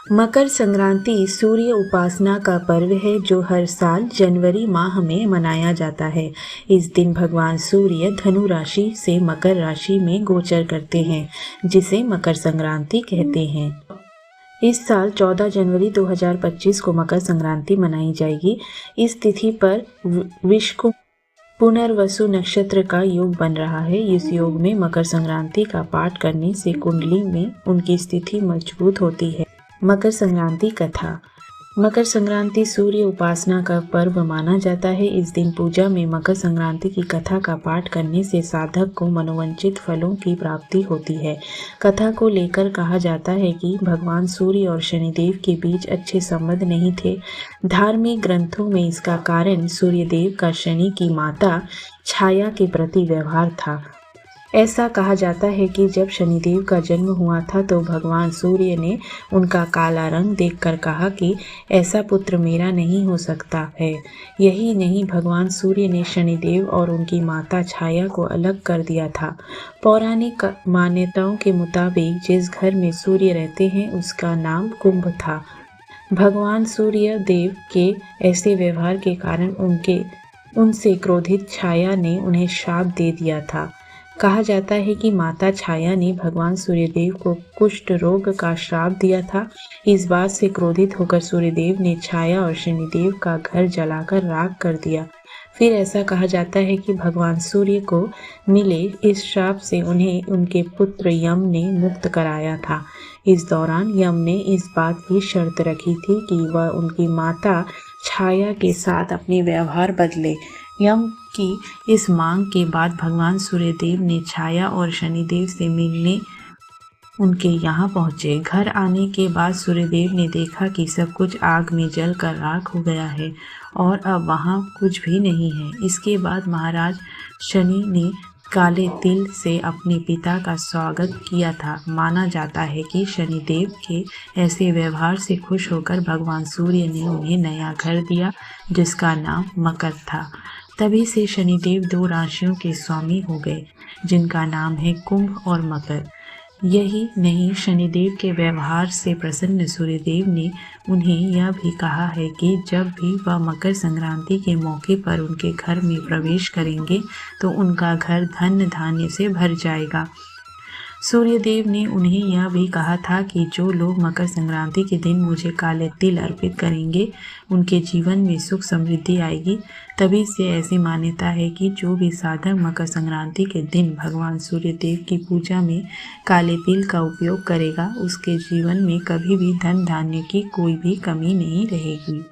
मकर संक्रांति सूर्य उपासना का पर्व है जो हर साल जनवरी माह में मनाया जाता है। इस दिन भगवान सूर्य धनु राशि से मकर राशि में गोचर करते हैं, जिसे मकर संक्रांति कहते हैं। इस साल 14 जनवरी 2025 को मकर संक्रांति मनाई जाएगी। इस तिथि पर विश्व पुनर्वसु नक्षत्र का योग बन रहा है। इस योग में मकर संक्रांति का पाठ करने से कुंडली में उनकी स्थिति मजबूत होती है। मकर संक्रांति कथा। मकर संक्रांति सूर्य उपासना का पर्व माना जाता है। इस दिन पूजा में मकर संक्रांति की कथा का पाठ करने से साधक को मनोवांछित फलों की प्राप्ति होती है। कथा को लेकर कहा जाता है कि भगवान सूर्य और शनिदेव के बीच अच्छे संबंध नहीं थे। धार्मिक ग्रंथों में इसका कारण सूर्यदेव का शनि की माता छाया के प्रति व्यवहार था। ऐसा कहा जाता है कि जब शनिदेव का जन्म हुआ था तो भगवान सूर्य ने उनका काला रंग देखकर कहा कि ऐसा पुत्र मेरा नहीं हो सकता है। यही नहीं, भगवान सूर्य ने शनिदेव और उनकी माता छाया को अलग कर दिया था। पौराणिक मान्यताओं के मुताबिक जिस घर में सूर्य रहते हैं उसका नाम कुंभ था। भगवान सूर्य देव के ऐसे व्यवहार के कारण उनसे क्रोधित छाया ने उन्हें श्राप दे दिया था। कहा जाता है कि माता छाया ने भगवान सूर्यदेव को कुष्ठ रोग का श्राप दिया था। इस बात से क्रोधित होकर सूर्यदेव ने छाया और शनिदेव का घर जलाकर राख कर दिया। फिर ऐसा कहा जाता है कि भगवान सूर्य को मिले इस श्राप से उन्हें उनके पुत्र यम ने मुक्त कराया था। इस दौरान यम ने इस बात की शर्त रखी थी कि वह उनकी माता छाया के साथ अपने व्यवहार बदले। यम की इस मांग के बाद भगवान सूर्यदेव ने छाया और शनिदेव से मिलने उनके यहाँ पहुँचे। घर आने के बाद सूर्यदेव ने देखा कि सब कुछ आग में जल कर राख हो गया है और अब वहाँ कुछ भी नहीं है। इसके बाद महाराज शनि ने काले तिल से अपने पिता का स्वागत किया था। माना जाता है कि शनिदेव के ऐसे व्यवहार से खुश होकर भगवान सूर्य ने उन्हें नया घर दिया, जिसका नाम मकर था। तभी से शनिदेव 2 राशियों के स्वामी हो गए, जिनका नाम है कुंभ और मकर। यही नहीं, शनिदेव के व्यवहार से प्रसन्न सूर्यदेव ने उन्हें यह भी कहा है कि जब भी वह मकर संक्रांति के मौके पर उनके घर में प्रवेश करेंगे तो उनका घर धन धान्य से भर जाएगा। सूर्यदेव ने उन्हें यह भी कहा था कि जो लोग मकर संक्रांति के दिन मुझे काले तिल अर्पित करेंगे उनके जीवन में सुख समृद्धि आएगी। तभी से ऐसी मान्यता है कि जो भी साधक मकर संक्रांति के दिन भगवान सूर्यदेव की पूजा में काले तिल का उपयोग करेगा उसके जीवन में कभी भी धन धान्य की कोई भी कमी नहीं रहेगी।